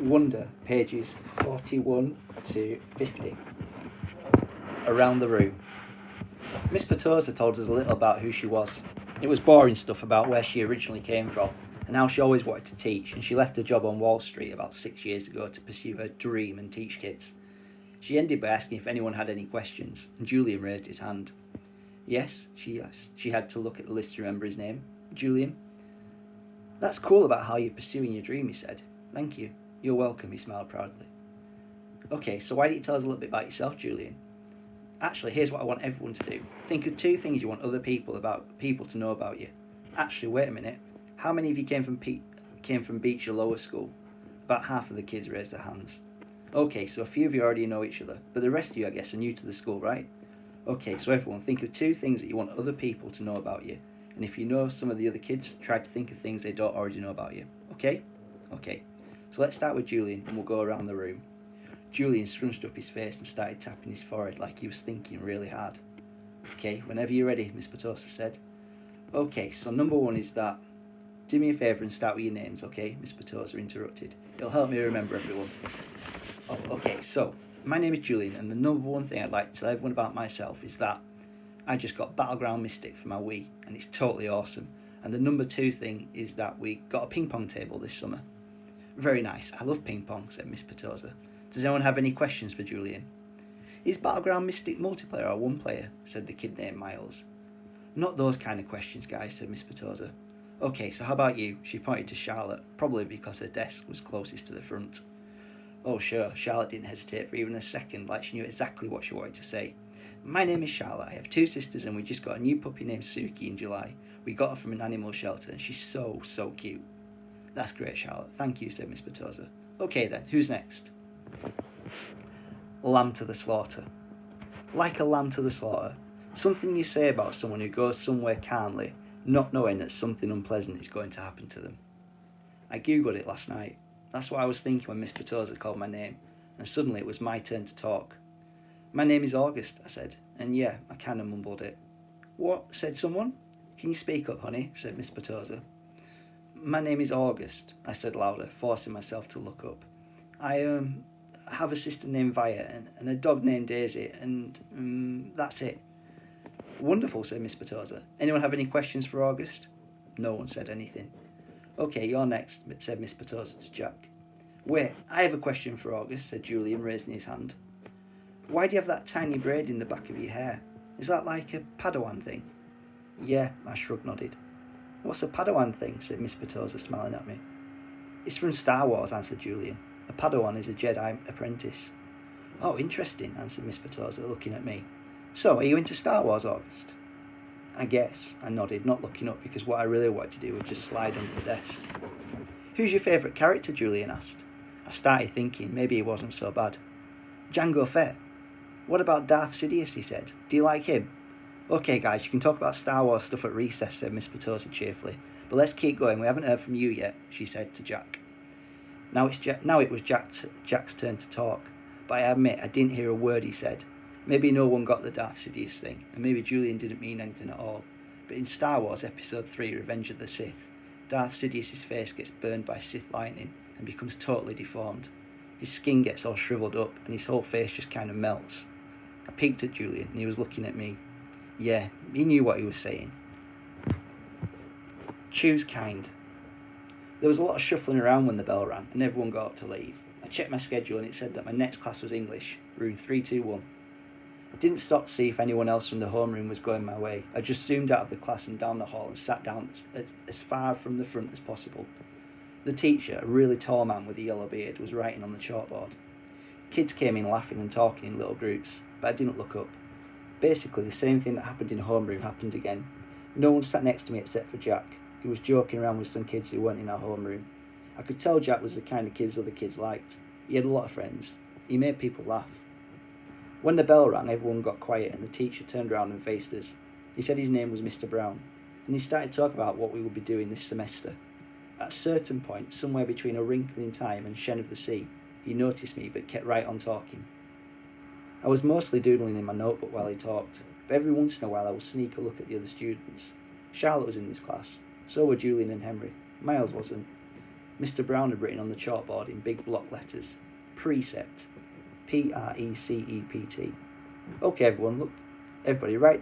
Wonder, pages 41 to 50. Around the room. Miss Petosa told us a little about who she was. It was boring stuff about where she originally came from and how she always wanted to teach, and she left her job on Wall Street about 6 years ago to pursue her dream and teach kids. She ended by asking if anyone had any questions, and Julian raised his hand. Yes, she asked. She had to look at the list to remember his name. Julian. That's cool about how you're pursuing your dream, he said. Thank you. You're welcome, he smiled proudly. Okay, so why don't you tell us a little bit about yourself, Julian? Actually, here's what I want everyone to do. Think of 2 things you want other people to know about you. Actually, wait a minute. How many of you came from Beecher Lower School? About half of the kids raised their hands. Okay, so a few of you already know each other, but the rest of you, I guess, are new to the school, right? Okay, so everyone, think of 2 things that you want other people to know about you. And if you know some of the other kids, try to think of things they don't already know about you. Okay? Okay. So let's start with Julian, and we'll go around the room. Julian scrunched up his face and started tapping his forehead like he was thinking really hard. Okay, whenever you're ready, Miss Petosa said. Okay, so number 1 is that. Do me a favour and start with your names, okay? Miss Petosa interrupted. It'll help me remember everyone. Oh, okay, so my name is Julian, and the number 1 thing I'd like to tell everyone about myself is that I just got Battleground Mystic for my Wii, and it's totally awesome. And the number 2 thing is that we got a ping pong table this summer. Very nice. I love ping pong, said Miss Petosa. Does anyone have any questions for Julian? Is Battleground Mystic multiplayer or 1 player? Said the kid named Miles. Not those kind of questions, guys, said Miss Petosa. Okay, so how about you? She pointed to Charlotte, probably because her desk was closest to the front. Oh sure, Charlotte didn't hesitate for even a second, like she knew exactly what she wanted to say. My name is Charlotte. I have 2 sisters and we just got a new puppy named Suki in July. We got her from an animal shelter and she's so cute. That's great, Charlotte. Thank you, said Miss Petosa. Okay then, who's next? Lamb to the slaughter. Like a lamb to the slaughter. Something you say about someone who goes somewhere calmly, not knowing that something unpleasant is going to happen to them. I googled it last night. That's what I was thinking when Miss Petosa called my name, and suddenly it was my turn to talk. My name is August, I said, and yeah, I kind of mumbled it. What? Said someone. Can you speak up, honey? Said Miss Petosa. My name is August, I said louder, forcing myself to look up. I have a sister named Via and a dog named Daisy, and that's it. Wonderful, said Miss Petosa. Anyone have any questions for August? No one said anything. Okay, you're next, said Miss Petosa to Jack. Wait, I have a question for August, said Julian, raising his hand. Why do you have that tiny braid in the back of your hair? Is that like a Padawan thing? Yeah, I nodded. What's a Padawan thing? Said Miss Petosa, smiling at me. It's from Star Wars, answered Julian. A Padawan is a Jedi apprentice. Oh, interesting, answered Miss Petosa, looking at me. So, are you into Star Wars, August? I guess, I nodded, not looking up because what I really wanted to do was just slide under the desk. Who's your favourite character? Julian asked. I started thinking maybe he wasn't so bad. Jango Fett. What about Darth Sidious, he said. Do you like him? Okay, guys, you can talk about Star Wars stuff at recess, said Miss Petosa cheerfully. But let's keep going, we haven't heard from you yet, she said to Jack. Now it was Jack's turn to talk, but I admit I didn't hear a word he said. Maybe no one got the Darth Sidious thing, and maybe Julian didn't mean anything at all. But in Star Wars Episode 3, Revenge of the Sith, Darth Sidious's face gets burned by Sith lightning and becomes totally deformed. His skin gets all shriveled up, and his whole face just kind of melts. I peeked at Julian, and he was looking at me. Yeah, he knew what he was saying. Choose kind. There was a lot of shuffling around when the bell rang, and everyone got up to leave. I checked my schedule, and it said that my next class was English, room 321. I didn't stop to see if anyone else from the homeroom was going my way. I just zoomed out of the class and down the hall and sat down as far from the front as possible. The teacher, a really tall man with a yellow beard, was writing on the chalkboard. Kids came in laughing and talking in little groups, but I didn't look up. Basically, the same thing that happened in homeroom happened again. No one sat next to me except for Jack, who was joking around with some kids who weren't in our homeroom. I could tell Jack was the kind of kids other kids liked. He had a lot of friends. He made people laugh. When the bell rang, everyone got quiet and the teacher turned around and faced us. He said his name was Mr. Brown, and he started talking about what we would be doing this semester. At a certain point, somewhere between A Wrinkle in Time and Shen of the Sea, he noticed me but kept right on talking. I was mostly doodling in my notebook while he talked, but every once in a while I would sneak a look at the other students. Charlotte was in this class, so were Julian and Henry. Miles wasn't. Mr. Brown had written on the chalkboard in big block letters, Precept, Precept. Okay, everyone, look, everybody, write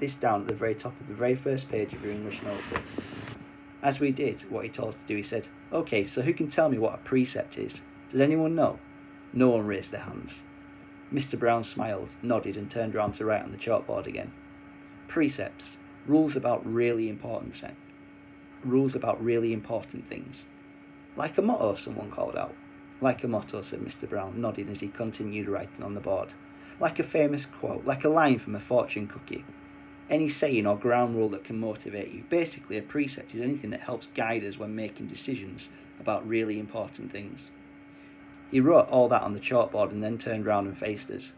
this down at the very top of the very first page of your English notebook. As we did what he told us to do, he said, okay, so who can tell me what a precept is? Does anyone know? No one raised their hands. Mr. Brown smiled, nodded, and turned round to write on the chalkboard again. Precepts, rules about really important things. Like a motto, someone called out. Like a motto, said Mr. Brown, nodding as he continued writing on the board. Like a famous quote, like a line from a fortune cookie. Any saying or ground rule that can motivate you. Basically, a precept is anything that helps guide us when making decisions about really important things. He wrote all that on the chalkboard and then turned round and faced us.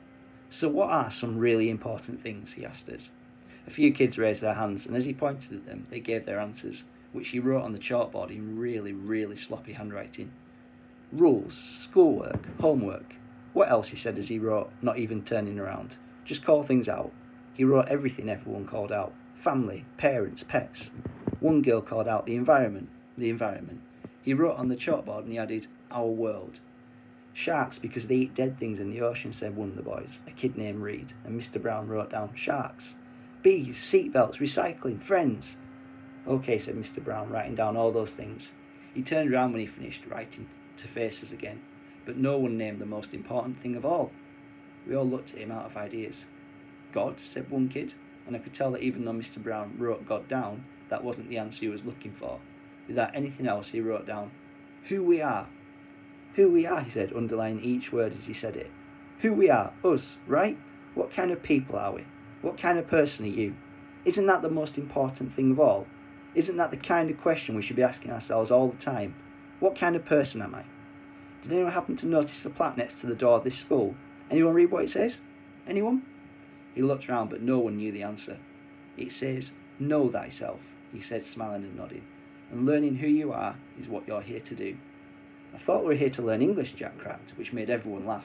So what are some really important things, he asked us. A few kids raised their hands, and as he pointed at them, they gave their answers, which he wrote on the chalkboard in really, really sloppy handwriting. Rules, schoolwork, homework. What else, he said as he wrote, not even turning around. Just call things out. He wrote everything everyone called out. Family, parents, pets. One girl called out the environment. He wrote on the chalkboard and he added, our world. Sharks because they eat dead things in the ocean, said one of the boys, a kid named Reed, and Mr. Brown wrote down, sharks. Bees, seatbelts, recycling, friends. Okay, said Mr. Brown, writing down all those things. He turned round when he finished, writing to face us again, but no one named the most important thing of all. We all looked at him out of ideas. God, said one kid, and I could tell that even though Mr. Brown wrote God down, that wasn't the answer he was looking for. Without anything else, he wrote down, who we are. Who we are, he said, underlining each word as he said it. Who we are, us, right? What kind of people are we? What kind of person are you? Isn't that the most important thing of all? Isn't that the kind of question we should be asking ourselves all the time? What kind of person am I? Did anyone happen to notice the plaque next to the door of this school? Anyone read what it says? Anyone? He looked round, but no one knew the answer. It says, know thyself, he said, smiling and nodding. And learning who you are is what you're here to do. I thought we were here to learn English, Jack cracked, which made everyone laugh.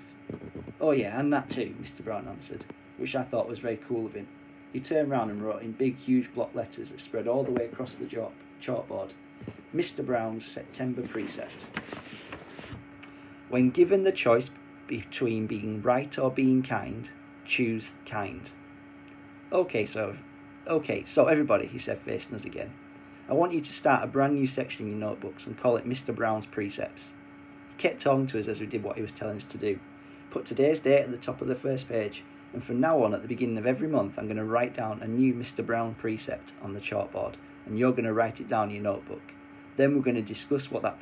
Oh yeah, and that too, Mr. Brown answered, which I thought was very cool of him. He turned round and wrote in big, huge block letters that spread all the way across the chalkboard, Mr. Brown's September Precept. When given the choice between being right or being kind, choose kind. Okay, so everybody, he said, facing us again. I want you to start a brand new section in your notebooks and call it Mr. Brown's Precepts. He kept talking to us as we did what he was telling us to do. Put today's date at the top of the first page, and from now on, at the beginning of every month, I'm going to write down a new Mr. Brown precept on the chalkboard, and you're going to write it down in your notebook. Then we're going to discuss what that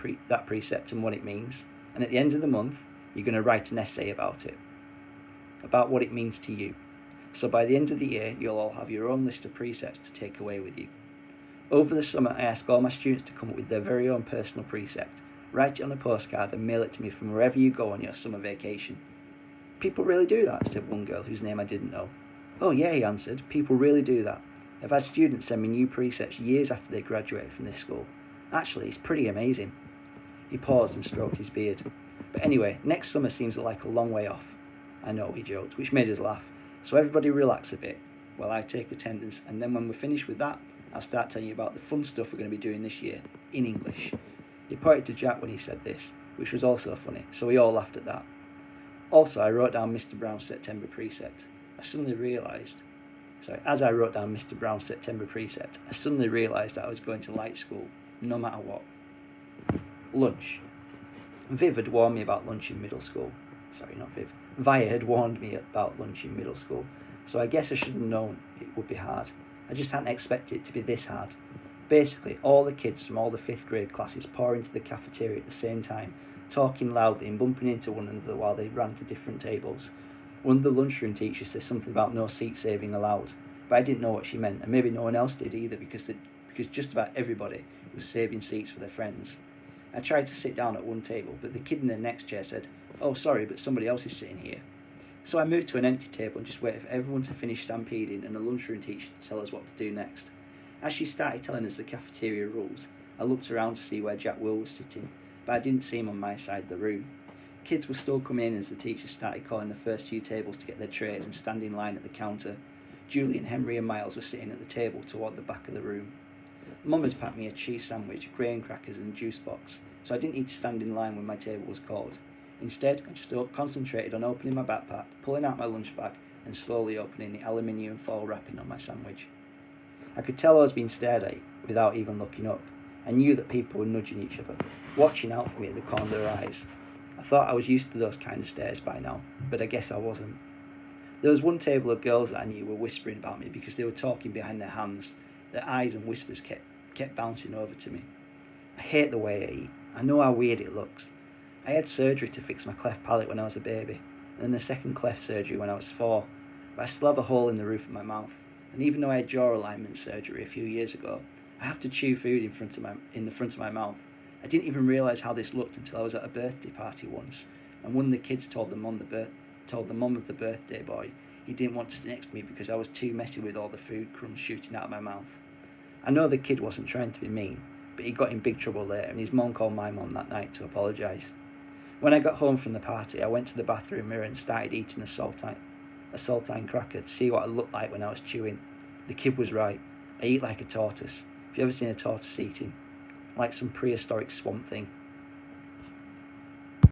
precept and what it means, and at the end of the month, you're going to write an essay about it, about what it means to you. So by the end of the year, you'll all have your own list of precepts to take away with you. Over the summer, I ask all my students to come up with their very own personal precept, write it on a postcard and mail it to me from wherever you go on your summer vacation. People really do that, said one girl whose name I didn't know. Oh yeah, he answered, people really do that. I've had students send me new precepts years after they graduated from this school. Actually, it's pretty amazing. He paused and stroked his beard. But anyway, next summer seems like a long way off. I know, he joked, which made us laugh. So everybody relax a bit while I take attendance, and then when we're finished with that, I'll start telling you about the fun stuff we're going to be doing this year, in English. He pointed to Jack when he said this, which was also funny, so we all laughed at that. Also, I wrote down Mr. Brown's September Precept. As I wrote down Mr. Brown's September Precept, I suddenly realised that I was going to like school, no matter what. Lunch. Viv had warned me about lunch in middle school. Sorry, not Viv. Via had warned me about lunch in middle school, so I guess I should have known it would be hard. I just hadn't expected it to be this hard. Basically, all the kids from all the 5th grade classes pour into the cafeteria at the same time, talking loudly and bumping into one another while they ran to different tables. One of the lunchroom teachers said something about no seat saving allowed, but I didn't know what she meant, and maybe no one else did either, because just about everybody was saving seats for their friends. I tried to sit down at one table, but the kid in the next chair said, "Oh, sorry, but somebody else is sitting here." So I moved to an empty table and just waited for everyone to finish stampeding and the lunchroom teacher to tell us what to do next. As she started telling us the cafeteria rules, I looked around to see where Jack Will was sitting, but I didn't see him on my side of the room. Kids were still coming in as the teacher started calling the first few tables to get their trays and stand in line at the counter. Julian, Henry and Miles were sitting at the table toward the back of the room. Mum had packed me a cheese sandwich, grain crackers and juice box, so I didn't need to stand in line when my table was called. Instead, I just concentrated on opening my backpack, pulling out my lunch bag and slowly opening the aluminium foil wrapping on my sandwich. I could tell I was being stared at without even looking up. I knew that people were nudging each other, watching out for me at the corner of their eyes. I thought I was used to those kind of stares by now, but I guess I wasn't. There was one table of girls that I knew were whispering about me because they were talking behind their hands. Their eyes and whispers kept bouncing over to me. I hate the way I eat. I know how weird it looks. I had surgery to fix my cleft palate when I was a baby, and then a second cleft surgery when I was 4, but I still have a hole in the roof of my mouth, and even though I had jaw alignment surgery a few years ago, I have to chew food in the front of my mouth. I didn't even realise how this looked until I was at a birthday party once, and one of the kids told the mum of the birthday boy he didn't want to sit next to me because I was too messy with all the food crumbs shooting out of my mouth. I know the kid wasn't trying to be mean, but he got in big trouble later, and his mum called my mum that night to apologise. When I got home from the party, I went to the bathroom mirror and started eating a saltine cracker to see what I looked like when I was chewing. The kid was right. I eat like a tortoise. Have you ever seen a tortoise eating? Like some prehistoric swamp thing.